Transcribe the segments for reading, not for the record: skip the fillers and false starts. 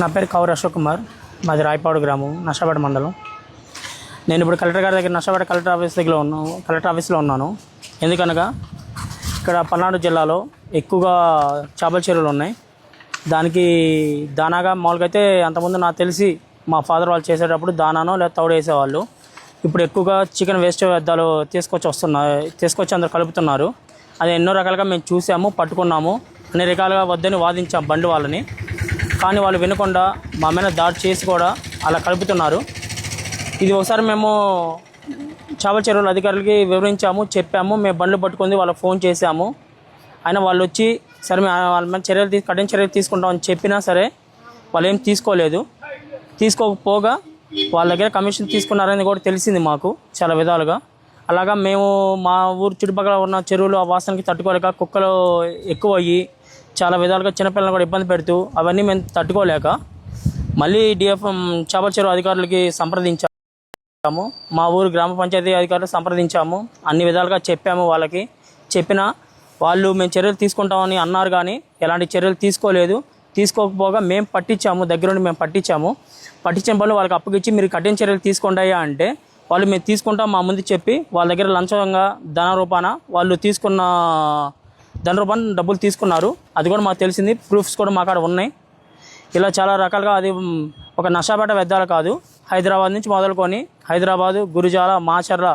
నా పేరు కౌర్ అశోక్ కుమార్. మాది రాయపాడు గ్రామం, నషాపేట మండలం. నేను ఇప్పుడు కలెక్టర్ గారి దగ్గర నషాపేట కలెక్టర్ ఆఫీస్లో ఉన్నాను. ఎందుకనగా ఇక్కడ పల్నాడు జిల్లాలో ఎక్కువగా చేపల చెరువులు ఉన్నాయి. దానికి దానాగా మామూలుగా అయితే అంతకుముందు నాకు తెలిసి మా ఫాదర్ వాళ్ళు చేసేటప్పుడు దానానో లేదా తౌడు వేసేవాళ్ళు. ఇప్పుడు ఎక్కువగా చికెన్ వేస్ట్ వ్యర్థాలు తీసుకొచ్చి అందరు కలుపుతున్నారు. అది ఎన్నో రకాలుగా మేము చూసాము, పట్టుకున్నాము, అన్ని రకాలుగా వద్దని వాదించాం బండి వాళ్ళని. కానీ వాళ్ళు వినకుండా మా మీద దాడి చేసి కూడా అలా కలుపుతున్నారు. ఇది ఒకసారి మేము చేపల చెరువుల అధికారులకి వివరించాము, చెప్పాము. మేము బండ్లు పట్టుకుంది వాళ్ళకి ఫోన్ చేశాము. అయినా వాళ్ళు వచ్చి సరే వాళ్ళ మీద కఠిన చర్యలు తీసుకుంటామని చెప్పినా సరే వాళ్ళు ఏం తీసుకోలేదు. తీసుకోకపోగా వాళ్ళ దగ్గర కమిషన్ తీసుకున్నారని కూడా తెలిసింది మాకు చాలా విధాలుగా. అలాగా మేము మా ఊరు చుట్టుపక్కల ఉన్న చెరువులు ఆ వాసనకి తట్టుకోలేక కుక్కలు ఎక్కువ అయ్యి చాలా విధాలుగా చిన్నపిల్లలు కూడా ఇబ్బంది పెడుతూ అవన్నీ మేము తట్టుకోలేక మళ్ళీ చేపల చెరువు అధికారులకి సంప్రదించాము. మా ఊరు గ్రామ పంచాయతీ అధికారులు సంప్రదించాము. అన్ని విధాలుగా చెప్పాము. వాళ్ళకి చెప్పినా వాళ్ళు మేము చర్యలు తీసుకుంటామని అన్నారు, కానీ ఎలాంటి చర్యలు తీసుకోలేదు. తీసుకోకపోగా మేము పట్టించాము, దగ్గరుండి మేము పట్టించిన పనులు వాళ్ళకి అప్పగిచ్చి మీరు కఠిన చర్యలు తీసుకోండి అంటే వాళ్ళు మేము తీసుకుంటాం మా ముందు చెప్పి వాళ్ళ దగ్గర లంచంగా ధన రూపాన వాళ్ళు తీసుకున్న డబ్బులు తీసుకున్నారు. అది కూడా మాకు తెలిసింది. ప్రూఫ్స్ కూడా మా కాడ ఉన్నాయి. ఇలా చాలా రకాలుగా అది ఒక నషాపేట వ్యర్థాలు కాదు, హైదరాబాద్ నుంచి మొదలుకొని హైదరాబాదు, గురుజాల, మాచర్ల,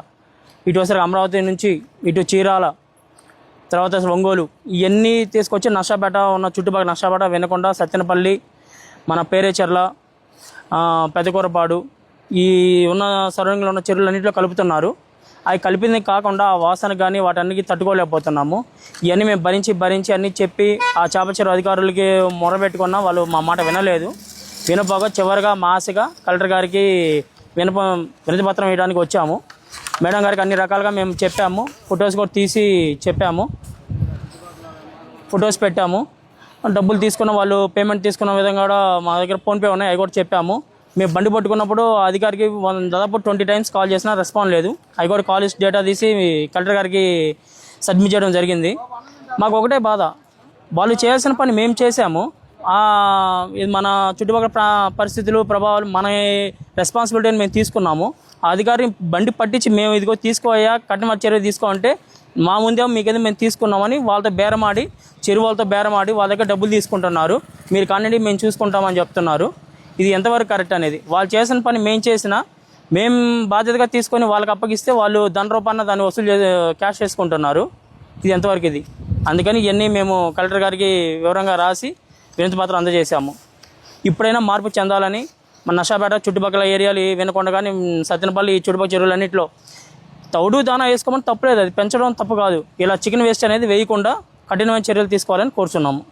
ఇటు వచ్చేసరికి అమరావతి నుంచి ఇటు చీరాల, తర్వాత ఒంగోలు, ఇవన్నీ తీసుకొచ్చి నషాపేట ఉన్న చుట్టుపక్కల నషాపేట, వినకొండ, సత్తెనపల్లి, మన పేరేచెర్ల, పెదకూరపాడు, ఈ ఉన్న సరౌండింగ్లో ఉన్న చెరువులన్నింటిలో కలుపుతున్నారు. అవి కలిపింది కాకుండా ఆ వాసనకు కానీ వాటన్నిటికీ తట్టుకోలేకపోతున్నాము. ఇవన్నీ మేము భరించి అన్నీ చెప్పి ఆ చేపల చెరువు అధికారులకి మొరబెట్టుకున్నా వాళ్ళు మా మాట వినపోగా చివరిగా మా ఆశగా కలెక్టర్ గారికి వినతి పత్రం వేయడానికి వచ్చాము. మేడం గారికి అన్ని రకాలుగా మేము చెప్పాము. ఫొటోస్ కూడా తీసి చెప్పాము, ఫొటోస్ పెట్టాము. డబ్బులు తీసుకున్న వాళ్ళు పేమెంట్ తీసుకున్న విధంగా కూడా మా దగ్గర ఫోన్పే ఉన్నాయి, అవి కూడా చెప్పాము. మేము బండి పట్టుకున్నప్పుడు అధికారికి దాదాపు 20 టైమ్స్ కాల్ చేసినా రెస్పాన్స్ లేదు. అవి కూడా కాల్ డేటా తీసి కలెక్టర్ గారికి సబ్మిట్ చేయడం జరిగింది. మాకు ఒకటే బాధ, వాళ్ళు చేయాల్సిన పని మేము చేసాము. ఇది మన చుట్టుపక్కల పరిస్థితులు, ప్రభావాలు, మన రెస్పాన్సిబిలిటీని మేము తీసుకున్నాము. ఆ అధికారిని బండి పట్టించి మేము ఇదిగో తీసుకోయా కఠిన చర్య తీసుకోమంటే మా ముందే మీకేదో మేము తీసుకున్నామని వాళ్ళతో బేరమాడి, చెరువులతో బేరమాడి వాళ్ళ దగ్గర డబ్బులు తీసుకుంటున్నారు. మీరు కానీ మేము చూసుకుంటామని చెప్తున్నారు. ఇది ఎంతవరకు కరెక్ట్ అనేది, వాళ్ళు చేసిన పని మేము చేసినా మేము బాధ్యతగా తీసుకొని వాళ్ళకి అప్పగిస్తే వాళ్ళు ధన రూపాన దాన్ని వసూలు క్యాష్ చేసుకుంటున్నారు. ఇది ఎంతవరకు ఇది. అందుకని ఇవన్నీ మేము కలెక్టర్ గారికి వివరంగా రాసి వినతి పత్రం అందజేశాము. ఇప్పుడైనా మార్పు చెందాలని మన నషాపేట చుట్టుపక్కల ఏరియాలు వినకొండ కానీ సత్తెనపల్లి చుట్టుపక్కల చెరువులన్నింటిలో తౌడు దానా వేసుకోమని తప్పలేదు, అది పెంచడం తప్పు కాదు. ఇలా చికెన్ వేస్ట్ అనేది వేయకుండా కఠినమైన చర్యలు తీసుకోవాలని కోరుచున్నాము.